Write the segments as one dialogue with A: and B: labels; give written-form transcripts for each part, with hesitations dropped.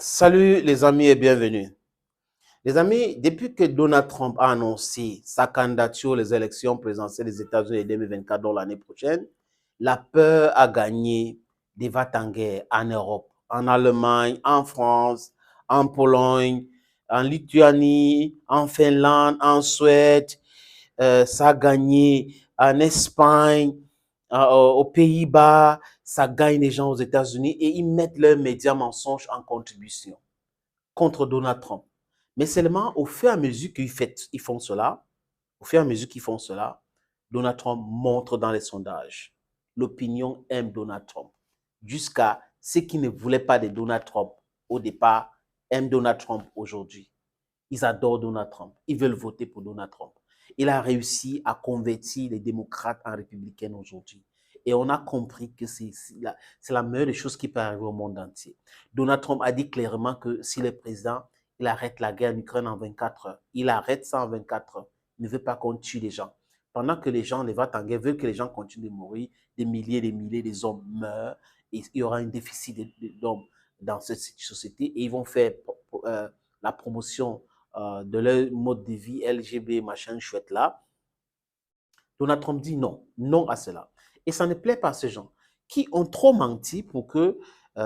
A: Salut les amis et bienvenue. Les amis, depuis que Donald Trump a annoncé sa candidature aux élections présidentielles des États-Unis en 2024, dans l'année prochaine, la peur a gagné des va-t-en-guerre en Europe, en Allemagne, en France, en Pologne, en Lituanie, en Finlande, en Suède. Ça a gagné en Espagne, aux Pays-Bas, ça gagne les gens aux États-Unis et ils mettent leurs médias mensonges en contribution contre Donald Trump. Mais seulement au fur et à mesure qu'ils font cela, Donald Trump montre dans les sondages. L'opinion aime Donald Trump. Jusqu'à ceux qui ne voulaient pas de Donald Trump au départ aiment Donald Trump aujourd'hui. Ils adorent Donald Trump. Ils veulent voter pour Donald Trump. Il a réussi à convertir les démocrates en républicains aujourd'hui. Et on a compris que c'est la meilleure des choses qui peut arriver au monde entier. Donald Trump a dit clairement que s'il est président, il arrête la guerre en Ukraine en 24 heures. Il arrête ça en 24 heures. Il ne veut pas qu'on tue les gens. Pendant que les gens, les va-t-en-guerre, veulent que les gens continuent de mourir, des milliers des hommes meurent, et il y aura un déficit d'hommes dans cette société, et ils vont faire la promotion de leur mode de vie LGB, machin chouette là. Donald Trump dit non, non à cela. Et ça ne plaît pas à ces gens qui ont trop menti pour que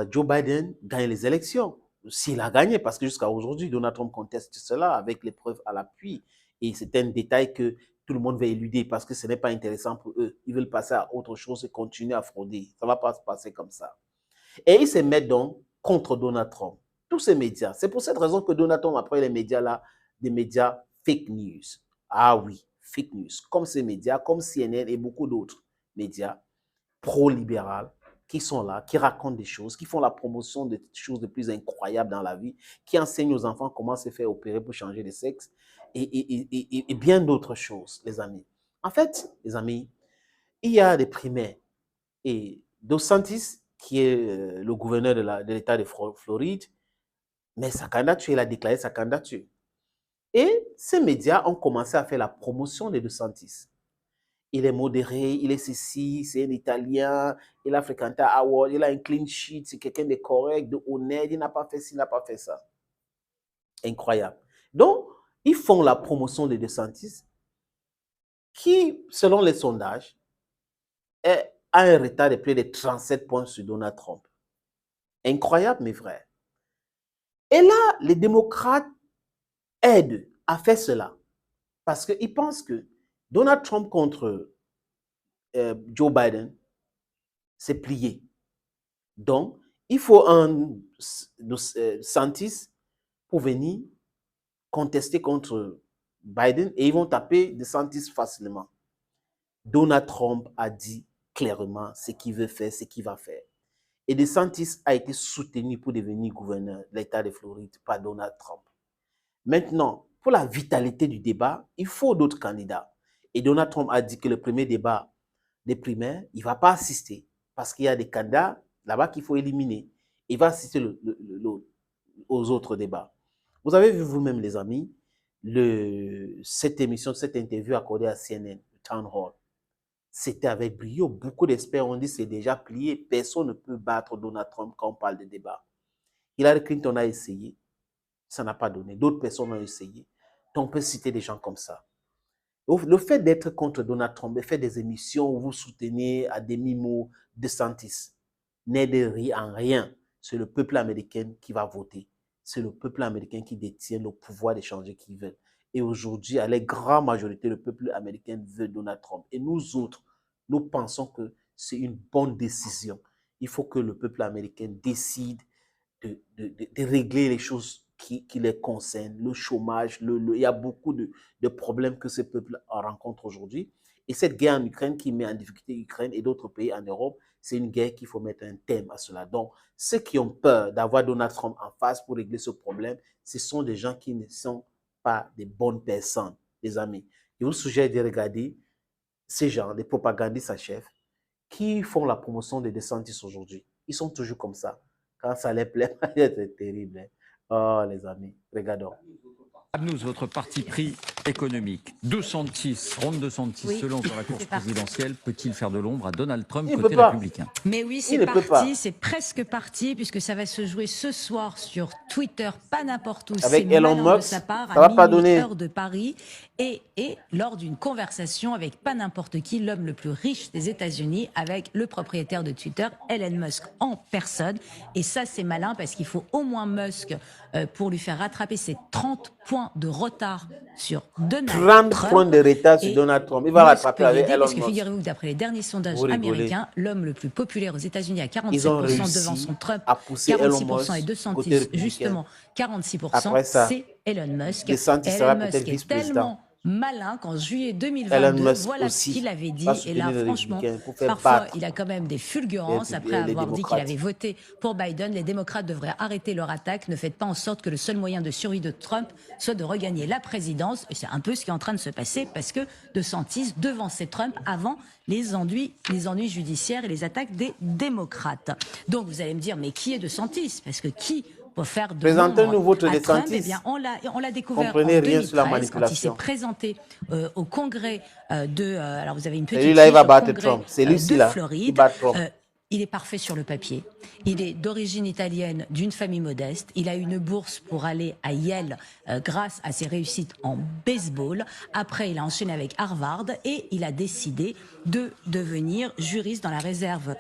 A: Joe Biden gagne les élections. S'il a gagné, parce que jusqu'à aujourd'hui, Donald Trump conteste cela avec les preuves à l'appui. Et c'est un détail que tout le monde va éluder parce que ce n'est pas intéressant pour eux. Ils veulent passer à autre chose et continuer à frauder. Ça ne va pas se passer comme ça. Et ils se mettent donc contre Donald Trump. Tous ces médias. C'est pour cette raison que Donald Trump a pris les médias là, des médias fake news. Ah oui, fake news. Comme ces médias, comme CNN et beaucoup d'autres médias pro-libérales qui sont là, qui racontent des choses, qui font la promotion des choses les plus incroyables dans la vie, qui enseignent aux enfants comment se faire opérer pour changer de sexe et bien d'autres choses, les amis. En fait, les amis, il y a des primaires et DeSantis, qui est le gouverneur de l'État de Floride, mais sa candidature, il a déclaré sa candidature. Et ces médias ont commencé à faire la promotion de DeSantis. Il est modéré, il est ceci, c'est un Italien, il a fréquenté Howard, il a un clean sheet, c'est quelqu'un de correct, de honnête, il n'a pas fait ci, il n'a pas fait ça. Incroyable. Donc, ils font la promotion de DeSantis, qui, selon les sondages, a un retard de près de 37 points sur Donald Trump. Incroyable, mes frères. Et là, les démocrates aident à faire cela parce qu'ils pensent que Donald Trump contre Joe Biden, c'est plié. Donc, il faut un DeSantis pour venir contester contre Biden et ils vont taper DeSantis facilement. Donald Trump a dit clairement ce qu'il veut faire, ce qu'il va faire. Et DeSantis a été soutenu pour devenir gouverneur de l'État de Floride par Donald Trump. Maintenant, pour la vitalité du débat, il faut d'autres candidats. Et Donald Trump a dit que le premier débat des primaires, il ne va pas assister parce qu'il y a des candidats là-bas qu'il faut éliminer. Il va assister aux autres débats. Vous avez vu vous-même, les amis, cette émission, cette interview accordée à CNN, le Town Hall. C'était avec brio. Beaucoup d'experts ont dit que c'est déjà plié. Personne ne peut battre Donald Trump quand on parle de débat. Hillary Clinton a essayé. Ça n'a pas donné. D'autres personnes ont essayé. Donc, on peut citer des gens comme ça. Le fait d'être contre Donald Trump, de faire des émissions où vous soutenez à demi-mot DeSantis, n'aide en rien. C'est le peuple américain qui va voter. C'est le peuple américain qui détient le pouvoir de changer qui veut. Et aujourd'hui, à la grande majorité, le peuple américain veut Donald Trump. Et nous autres, nous pensons que c'est une bonne décision. Il faut que le peuple américain décide de régler les choses qui les concernent, le chômage, il y a beaucoup de problèmes que ce peuple rencontre aujourd'hui. Et cette guerre en Ukraine qui met en difficulté l'Ukraine et d'autres pays en Europe, c'est une guerre qu'il faut mettre un thème à cela. Donc, ceux qui ont peur d'avoir Donald Trump en face pour régler ce problème, ce sont des gens qui ne sont pas des bonnes personnes, les amis. Je vous suggère de regarder ces gens, des propagandistes à chef, qui font la promotion des DeSantis aujourd'hui. Ils sont toujours comme ça. Quand ça les plaît, c'est terrible. Hein? Oh, les amis, regardons.
B: Nous, votre parti pris économique. Ron DeSantis, oui, se lance dans la course présidentielle. Peut-il faire de l'ombre à Donald Trump côté républicain?
C: Mais oui, c'est parti, c'est presque parti, puisque ça va se jouer ce soir sur Twitter, pas n'importe où,
A: avec
C: c'est
A: Elon
C: malin de
A: Musk,
C: sa part,
A: ça va
C: à
A: pas
C: minuit,
A: donner.
C: heure de Paris, et lors d'une conversation avec pas n'importe qui, l'homme le plus riche des États-Unis, avec le propriétaire de Twitter, Elon Musk, en personne. Et ça, c'est malin parce qu'il faut au moins Musk pour lui faire rattraper ses 30 points de retard sur Donald
A: 30
C: Trump.
A: points de retard sur
C: Et
A: Donald Trump. Il va
C: Musk
A: rattraper
C: peut y
A: avec
C: aider,
A: Elon
C: parce que
A: Musk.
C: figurez-vous que d'après les derniers sondages
A: Vous rigolez.
C: américains, l'homme le plus populaire aux États-Unis à
A: Ils ont
C: 47% devant
A: réussi
C: son Trump,
A: à pousser Elon
C: 46% et
A: Musk
C: DeSantis,
A: côté républicain.
C: justement 46%,
A: Après ça,
C: c'est Elon Musk.
A: DeSantis
C: Elon
A: sera
C: Musk
A: peut-être
C: est
A: vice-président.
C: tellement malin qu'en juillet
A: Elon
C: 2022,
A: Musk
C: voilà ce
A: aussi
C: qu'il avait dit.
A: va
C: Et
A: soutenir
C: là,
A: les
C: franchement,
A: républicains pour faire
C: parfois,
A: battre
C: il a quand même des fulgurances.
A: les
C: Après avoir dit qu'il
A: démocrates.
C: avait voté pour Biden, les démocrates devraient arrêter leur attaque. Ne faites pas en sorte que le seul moyen de survie de Trump soit de regagner la présidence. Et c'est un peu ce qui est en train de se passer parce que DeSantis devançait Trump avant les ennuis judiciaires et les attaques des démocrates. Donc vous allez me dire, mais qui est DeSantis? Parce que qui pour faire de
A: Présentez-nous votre
C: à Trump,
A: DeSantis.
C: eh bien, on l'a découvert
A: Comprenez
C: en
A: rien
C: 2013
A: sur la
C: quand il s'est
A: manipulation.
C: présenté au congrès alors vous avez une petite
A: Celui-là, il
C: fiche
A: va
C: au
A: battre
C: congrès,
A: Trump. C'est lui-ci,
C: de
A: là, qui
C: Floride.
A: bat Trump.
C: Il est parfait sur le papier. Il est d'origine italienne, d'une famille modeste. Il a une bourse pour aller à Yale grâce à ses réussites en baseball. Après, il a enchaîné avec Harvard et il a décidé de devenir juriste dans la réserve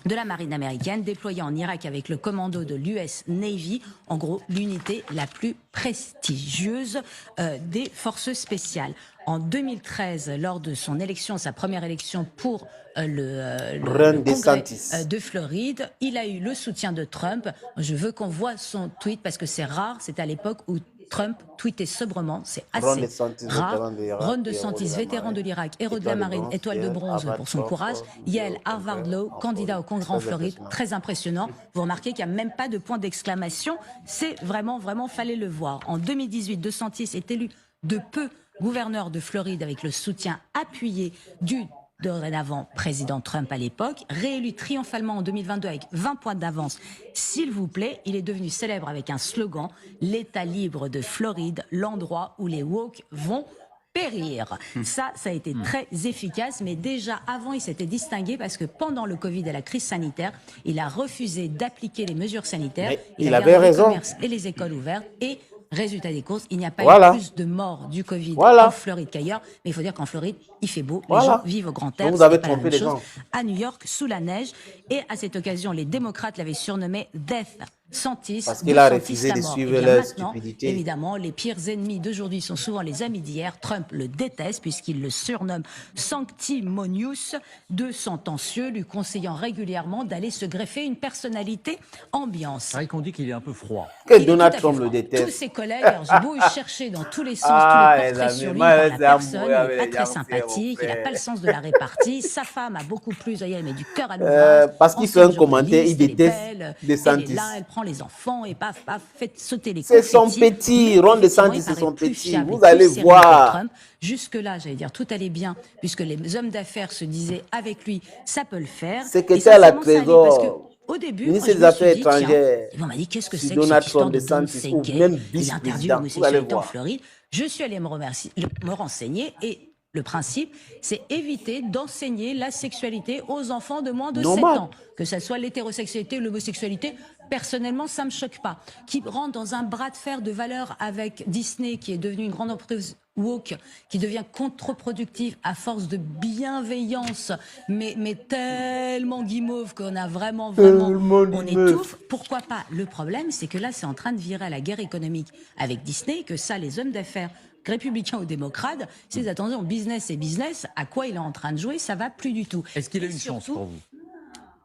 C: de la marine américaine, déployée en Irak avec le commando de l'US Navy, en gros l'unité la plus prestigieuse des forces spéciales. En 2013, lors de son élection, sa première élection pour le congrès de Floride, il a eu le soutien de Trump. Je veux qu'on voit son tweet parce que c'est rare, c'est à l'époque où Trump tweetait sobrement, c'est assez rare. Ron DeSantis, vétéran de l'Irak, héros de la marine, étoile de bronze pour son courage. Yale, Harvard Law, candidat au Congrès en Floride, très impressionnant. Vous remarquez qu'il n'y a même pas de point d'exclamation. C'est vraiment, fallait le voir. En 2018, DeSantis est élu de peu gouverneur de Floride avec le soutien appuyé du dorénavant président Trump à l'époque, réélu triomphalement en 2022 avec 20 points d'avance. S'il vous plaît, il est devenu célèbre avec un slogan « L'État libre de Floride, l'endroit où les woke vont périr ». Ça a été très efficace, mais déjà avant, il s'était distingué parce que pendant le Covid et la crise sanitaire, il a refusé d'appliquer les mesures sanitaires.
A: Mais
C: il
A: il
C: a
A: avait
C: gardé
A: raison.
C: le commerce et les écoles ouvertes et résultat des courses, il n'y a pas eu plus de morts du Covid en Floride qu'ailleurs. Mais il faut dire qu'en Floride, il fait beau, les gens vivent au grand air.
A: Donc vous avez
C: pas la
A: trompé
C: même
A: les
C: chose.
A: gens.
C: À New York, sous la neige. Et à cette occasion, les démocrates l'avaient surnommé Death Santis.
A: Parce qu'il a
C: Santis
A: refusé
C: la
A: de
C: mort.
A: suivre
C: Et bien
A: leur
C: maintenant,
A: stupidité.
C: évidemment, les pires ennemis d'aujourd'hui sont souvent les amis d'hier. Trump le déteste puisqu'il le surnomme Sanctimonious, de sentencieux, lui conseillant régulièrement d'aller se greffer une personnalité ambiance.
B: C'est vrai qu'on dit qu'il est un peu froid.
A: Que
C: Il est
A: Donald
C: tout à fait
A: Trump le
C: froid.
A: déteste.
C: Tous ses collègues, alors j'ai beau chercher dans tous les sens,
A: Ah,
C: tous les
A: les
C: portraits
A: amis,
C: sur lui,
A: moi,
C: par la
A: c'est
C: personne,
A: amoureux
C: il
A: avec
C: n'est pas
A: les
C: très
A: Yaoundé,
C: sympathique,
A: mon
C: il n'a pas
A: frère.
C: le sens de la répartie. Sa femme a beaucoup plus, voyez, elle met du cœur à l'ouvrage.
A: Parce qu'il fait un commentaire, il déteste DeSantis.
C: Elle est là, elle prend les enfants et paf, fait sauter les
A: C'est son
C: confettis.
A: petit,
C: Mais
A: Ron
C: effectivement,
A: DeSantis,
C: il
A: c'est
C: paraît
A: son
C: plus
A: petit.
C: fiable et
A: Vous
C: plus
A: allez
C: sérieux
A: voir.
C: que Trump. Jusque-là, j'allais dire, tout allait bien, puisque les hommes d'affaires se disaient avec lui, ça peut le faire.
A: Secrétaire à la
C: Et sincèrement, ça allait, parce que
A: Trésor,
C: au début,
A: ministre
C: moi,
A: des
C: je me
A: Affaires
C: suis dit, tiens,
A: étrangères,
C: et on m'a dit, qu'est-ce que
A: sur
C: c'est que cette
A: Donald
C: histoire
A: Trump,
C: de Don't
A: DeSantis,
C: Say
A: ou
C: Gay,
A: même
C: et
A: vice-président.
C: l'interdit
A: Vous allez
C: l'homosexualité en
A: voir.
C: Floride. Je suis allée me renseigner et le principe, c'est éviter d'enseigner la sexualité aux enfants de moins de 7 ans. Que ça soit l'hétérosexualité ou l'homosexualité, personnellement, ça ne me choque pas. Qui rentre dans un bras de fer de valeurs avec Disney, qui est devenu une grande entreprise woke, qui devient contre-productive à force de bienveillance, mais tellement guimauve qu'on a vraiment, on étouffe. Pourquoi pas? Le problème, c'est que là, c'est en train de virer à la guerre économique avec Disney, que ça, les hommes d'affaires républicains ou démocrates, c'est attention, business et business, à quoi il est en train de jouer, ça va plus du tout.
B: Est-ce qu'il a une chance pour vous?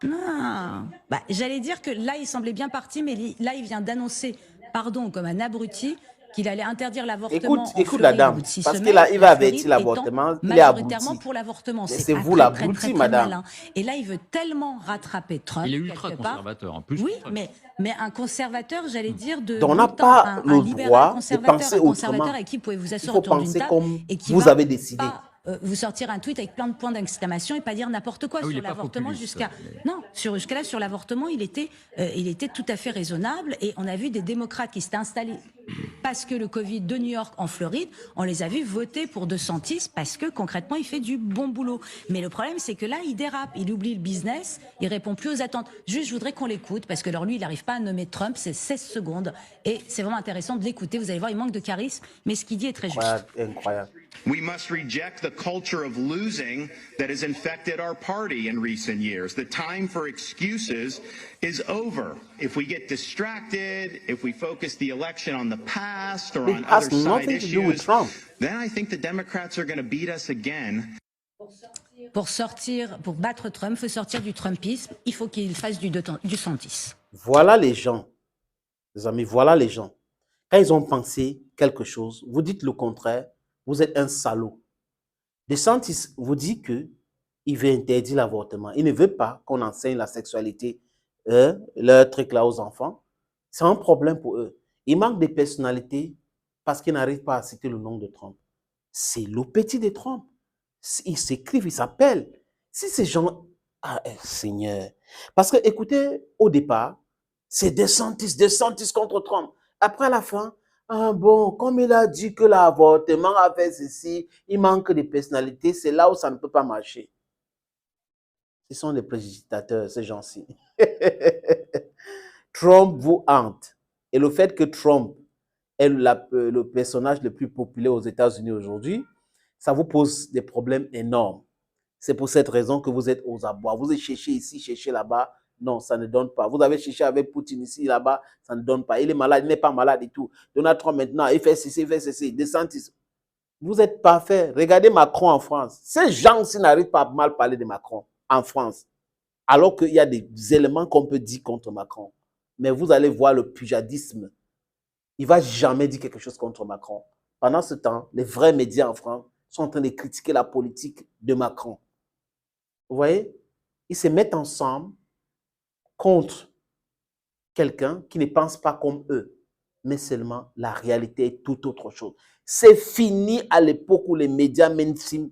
C: Non. J'allais dire que là, il semblait bien parti, mais là, il vient d'annoncer, pardon, comme un abruti, qu'il allait interdire l'avortement.
A: Écoute la dame, parce qu'il va avertir l'avortement, il est abruti.
C: Majoritairement pour l'avortement.
A: C'est
C: pas
A: vous
C: très,
A: l'abruti,
C: très, très
A: madame.
C: malin. Et là, il veut tellement rattraper Trump.
B: Il est ultra
C: quelque part.
B: conservateur, en plus.
C: Oui, mais un conservateur, j'allais dire,
A: on n'a pas le droit de penser
C: un conservateur
A: autrement.
C: avec qui pouvez vous
A: Il
C: asseoir
A: faut
C: autour d'une
A: penser
C: table
A: comme
C: et qui
A: vous
C: va
A: avez décidé.
C: pas vous sortir un tweet avec plein de points d'exclamation et pas dire n'importe quoi
B: il
C: sur
B: est pas
C: l'avortement
B: populiste,
C: jusqu'à jusque-là sur l'avortement il était tout à fait raisonnable et on a vu des démocrates qui s'étaient installés parce que le Covid de New York en Floride, on les a vus voter pour DeSantis parce que concrètement, il fait du bon boulot. Mais le problème, c'est que là, il dérape, il oublie le business, il répond plus aux attentes. Juste, je voudrais qu'on l'écoute parce que alors lui, il n'arrive pas à nommer Trump, c'est 16 secondes et c'est vraiment intéressant de l'écouter. Vous allez voir, il manque de charisme, mais ce qu'il dit est très juste.
A: Incroyable.
D: We must reject the culture of losing that has infected our party in recent years. The time for excuses is over. If we get distracted, if we focus the election on the past or on other side issues, then I think the Democrats are going to beat us again.
C: Pour battre Trump, il faut sortir du Trumpisme, il faut qu'il fasse du DeSantis.
A: Voilà les gens, les amis, voilà les gens. Quand ils ont pensé quelque chose, vous dites le contraire, vous êtes un salaud. DeSantis vous dit qu'il veut interdire l'avortement. Il ne veut pas qu'on enseigne la sexualité, leur truc là aux enfants. C'est un problème pour eux. Il manque de personnalité parce qu'ils n'arrivent pas à citer le nom de Trump. C'est le petit de Trump. Ils s'écrivent, ils s'appellent. Si ces gens... Ah, Seigneur. Parce que, écoutez, au départ, c'est DeSantis contre Trump. Après, à la fin, ah bon, comme il a dit que l'avortement a fait ceci, il manque de personnalité, c'est là où ça ne peut pas marcher. Ce sont des préjudicateur, ces gens-ci. Trump vous hante. Et le fait que Trump est le personnage le plus populaire aux États-Unis aujourd'hui, ça vous pose des problèmes énormes. C'est pour cette raison que vous êtes aux abois. Vous cherchez ici, cherchez là-bas. Non, ça ne donne pas. Vous avez cherché avec Poutine ici, là-bas, ça ne donne pas. Il est malade, il n'est pas malade et tout. Donald Trump maintenant, il fait ceci, DeSantis. Vous n'êtes pas fait. Regardez Macron en France. Ces gens-ci n'arrivent pas à mal parler de Macron en France. Alors qu'il y a des éléments qu'on peut dire contre Macron. Mais vous allez voir le pujadisme. Il ne va jamais dire quelque chose contre Macron. Pendant ce temps, les vrais médias en France sont en train de critiquer la politique de Macron. Vous voyez? Ils se mettent ensemble contre quelqu'un qui ne pense pas comme eux. Mais seulement la réalité est tout autre chose. C'est fini à l'époque où les médias mainstream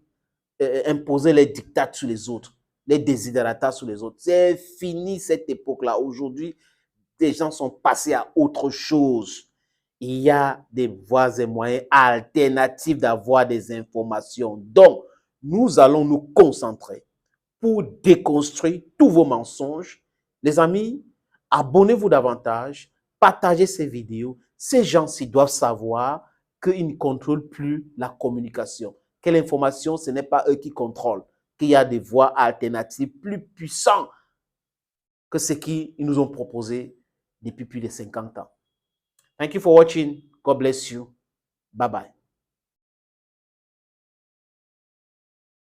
A: imposaient les dictats sur les autres, les desiderata sur les autres. C'est fini cette époque-là. Aujourd'hui, des gens sont passés à autre chose. Il y a des voies et moyens alternatifs d'avoir des informations. Donc, nous allons nous concentrer pour déconstruire tous vos mensonges. Les amis, abonnez-vous davantage, partagez ces vidéos. Ces gens-ci doivent savoir qu'ils ne contrôlent plus la communication. Que l'information, ce n'est pas eux qui contrôlent. Qu'il y a des voies alternatives plus puissantes que ce qu'ils nous ont proposé depuis plus de 50 ans. Thank you for watching. God bless you. Bye-bye.